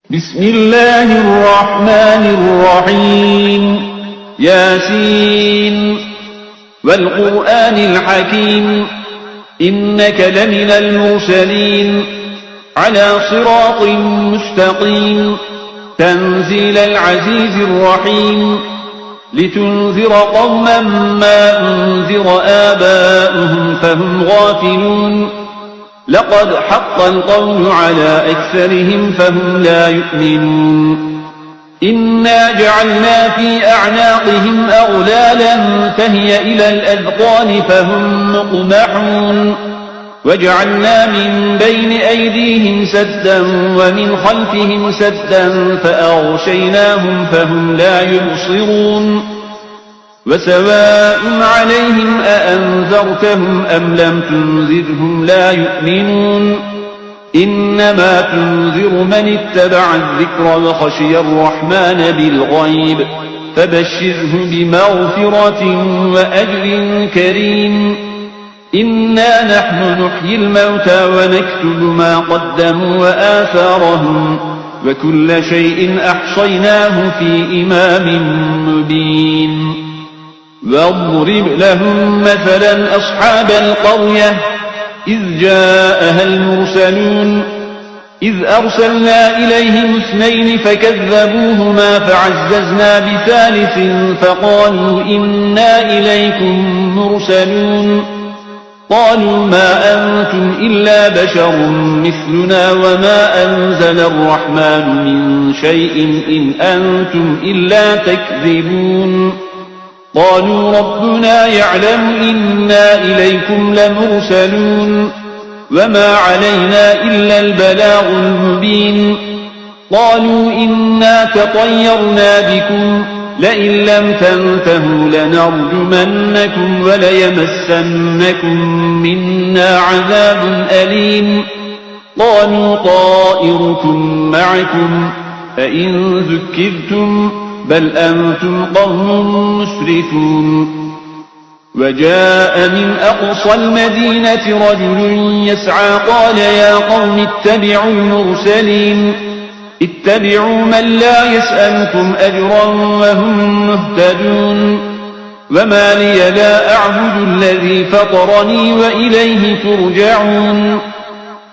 بسم الله الرحمن الرحيم ياسين والقرآن الحكيم إنك لمن المرسلين على صراط مستقيم تنزيل العزيز الرحيم لتنذر قوما ما أنذر آباؤهم فهم غافلون لقد حق القول على أكثرهم فهم لا يؤمنون إنا جعلنا في أعناقهم أغلالا فهي إلى الأذقان فهم مقمحون وجعلنا من بين أيديهم سدا ومن خلفهم سدا فأغشيناهم فهم لا يبصرون وسواء عليهم أأنذرتهم أم لم تنذرهم لا يؤمنون إنما تنذر من اتبع الذكر وخشي الرحمن بالغيب فبشره بمغفرة وأجر كريم إنا نحن نحيي الموتى ونكتب ما قدموا وآثارهم وكل شيء أحصيناه في إمام مبين واضرب لهم مثلا أصحاب القرية إذ جاءها المرسلون إذ أرسلنا إليهم 2 فكذبوهما فعززنا ب3 فقالوا إنا إليكم مرسلون قالوا ما أنتم إلا بشر مثلنا وما أنزل الرحمن من شيء إن أنتم إلا تكذبون قالوا ربنا يعلم إنا إليكم لمرسلون وما علينا إلا البلاغ المبين قالوا إنا تطيرنا بكم لئن لم تنتهوا لنرجمنكم وليمسنكم منا عذاب أليم قالوا طائركم معكم أئن ذكرتم بل أنتم قوم مسرفون وجاء من أقصى المدينة رجل يسعى قال يا قوم اتبعوا المرسلين اتبعوا من لا يسألكم أجرا وهم مهتدون وما لي لا أعبد الذي فطرني وإليه ترجعون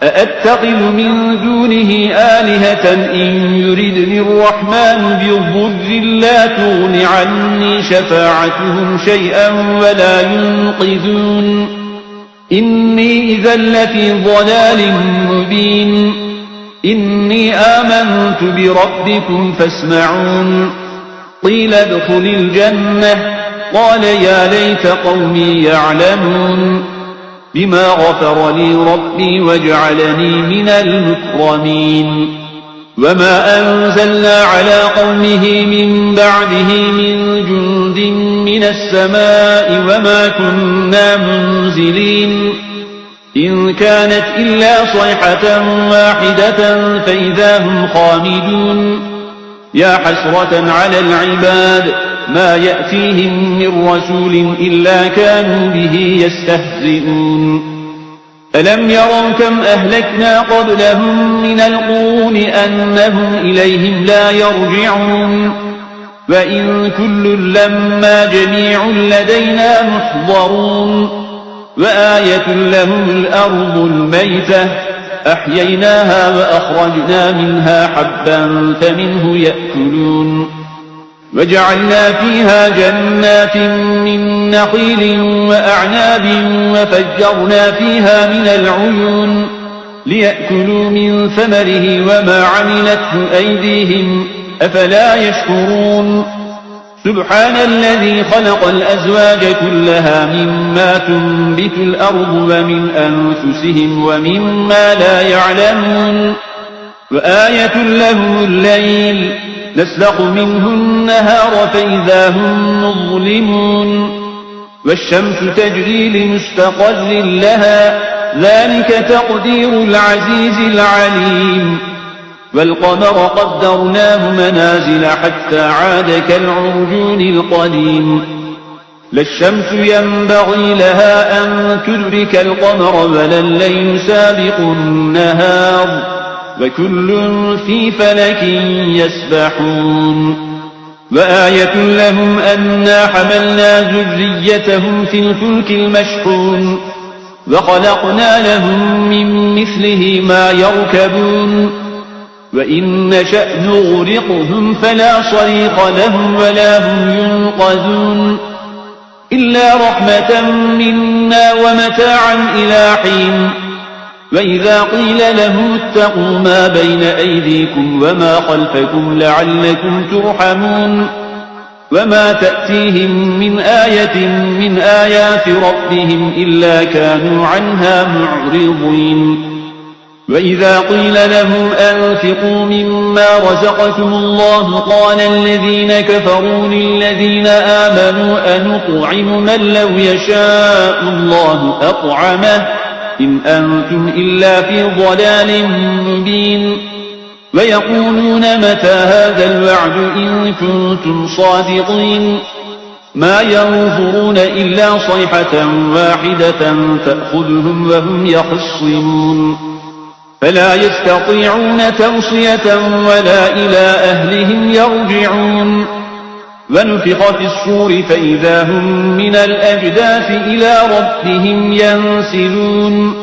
أأتخذ من دونه آلهة إن يردني الرحمن بضر لا تغن عني شفاعتهم شيئا ولا ينقذون إني إذا لفي ضلال مبين إني آمنت بربكم فاسمعون قيل ادخل الجنة قال يا ليت قومي يعلمون بما غفر لي ربي وجعلني من المكرمين وما أنزلنا على قومه من بعده من جند من السماء وما كنا منزلين إن كانت إلا صيحة واحدة فإذا هم خامدون يا حسرة على العباد ما يأتيهم من رسول إلا كانوا به يستهزئون ألم يروا كم أهلكنا قبلهم من القرون أنهم إليهم لا يرجعون وإن كل لما جميع لدينا محضرون وآية لهم الأرض الميتة أحييناها وأخرجنا منها حبا فمنه يأكلون وجعلنا فيها جنات من نخيل وأعناب وفجرنا فيها من العيون ليأكلوا من ثمره وما عملته أيديهم أفلا يشكرون سبحان الذي خلق الأزواج كلها مما تنبت الأرض ومن أنفسهم ومما لا يعلمون وآية لهم الليل نسلخ منه النهار فإذا هم مظلمون والشمس تجري لمستقر لها ذلك تقدير العزيز العليم والقمر قدرناه منازل حتى عاد كالعرجون القديم لا الشمس ينبغي لها أن تدرك القمر ولا الليل سابق النهار وكل في فلك يسبحون وآية لهم أنا حملنا ذريتهم في الفلك المشحون وخلقنا لهم من مثله ما يركبون وإن نشأ نغرقهم فلا صريخ لهم ولا هم ينقذون إلا رحمة منا ومتاعا إلى حين وإذا قيل لهم اتقوا ما بين أيديكم وما خلفكم لعلكم ترحمون وما تأتيهم من آية من آيات ربهم إلا كانوا عنها معرضين وإذا قيل لهم أنفقوا مما رزقكم الله قال الذين كفروا للذين آمنوا أنطعم من لو يشاء الله أطعمه إن أنتم إلا في ضلال مبين ويقولون متى هذا الوعد إن كنتم صادقين ما ينظرون إلا صيحة واحدة تأخذهم وهم يخصمون فلا يستطيعون توصية ولا إلى أهلهم يرجعون ونفخ في الصور فإذا هم من الأجداث إلى ربهم ينسلون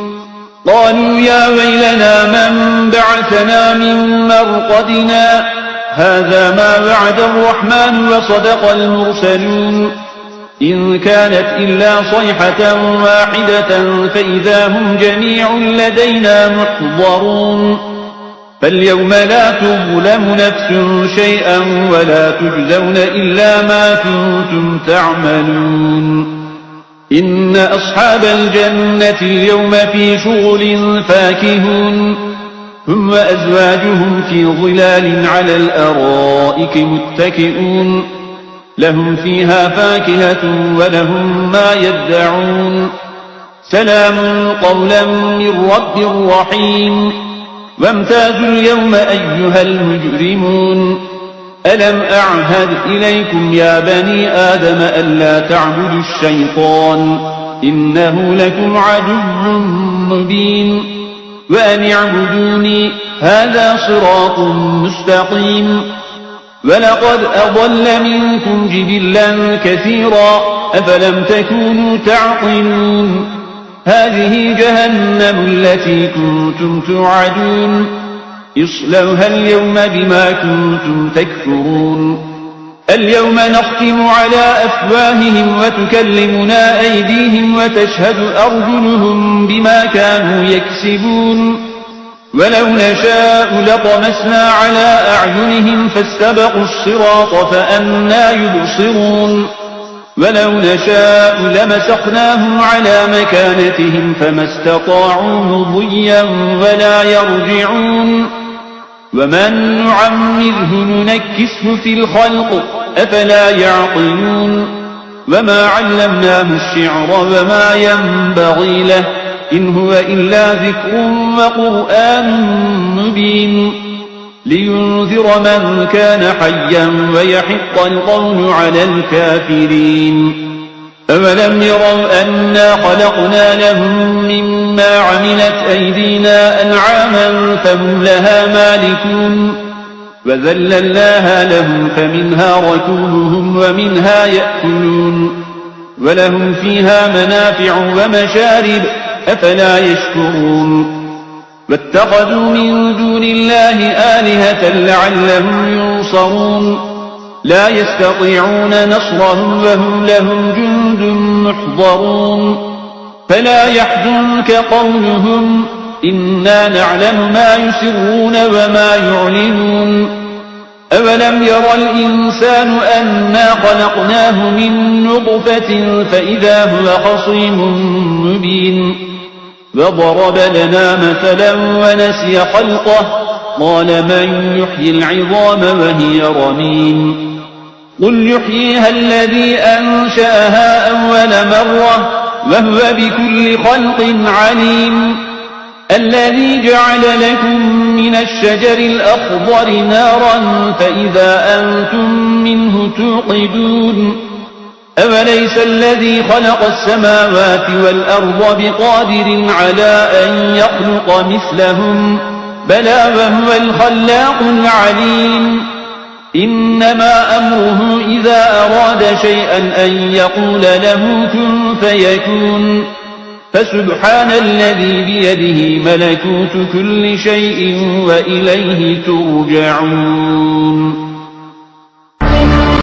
قالوا يا ويلنا من بعثنا من مرقدنا هذا ما وعد الرحمن وصدق المرسلون إن كانت إلا صيحة واحدة فإذا هم جميع لدينا محضرون فاليوم لا تظلم نفس شيئا ولا تجزون إلا ما كنتم تعملون إن أصحاب الجنة اليوم في شغل فاكهون هم وأزواجهم في ظلال على الأرائك متكئون لهم فيها فاكهة ولهم ما يدعون سلام قولا من رب رحيم وامتازوا اليوم أيها المجرمون ألم أعهد إليكم يا بني آدم ألا تعبدوا الشيطان إنه لكم عدو مبين وأن اعبدوني هذا صراط مستقيم ولقد أضل منكم جبلا كثيرا أفلم تكونوا تعقلون هذه جهنم التي كنتم توعدون اصلوها اليوم بما كنتم تكفرون اليوم نختم على أفواههم وتكلمنا أيديهم وتشهد أرجلهم بما كانوا يكسبون ولو نشاء لطمسنا على أعينهم فاستبقوا الصراط فأنى يبصرون ولو نشاء لمسخناهم على مكانتهم فما استطاعوا مضيا ولا يرجعون ومن نعمره ننكسه في الخلق أفلا يعقلون وما علمناه الشعر وما ينبغي له إن هو إلا ذكر وقرآن مبين لينذر من كان حيا ويحق القول على الكافرين أولم يروا أنا خلقنا لهم مما عملت أيدينا أنعاما فهم لها مالكون وذللناها لهم فمنها ركوبهم ومنها يأكلون ولهم فيها منافع ومشارب أفلا يشكرون واتخذوا من دون الله آلهة لعلهم ينصرون لا يستطيعون نصرهم وهم لهم جند محضرون فلا يحزنك قولهم إنا نعلم ما يسرون وما يعلنون أولم ير الإنسان أنا خلقناه من نطفة فإذا هو خصيم مبين وضرب لنا مثلا ونسي خلقه قال من يحيي العظام وهي رميم قل يحييها الذي أنشأها أول مرة وهو بكل خلق عليم الذي جعل لكم من الشجر الأخضر نارا فإذا أنتم منه توقدون أوليس الذي خلق السماوات والأرض بقادر على أن يخلق مثلهم بلى وهو الخلاق العليم إنما أمره إذا أراد شيئا أن يقول له كن فيكون فسبحان الذي بيده ملكوت كل شيء وإليه ترجعون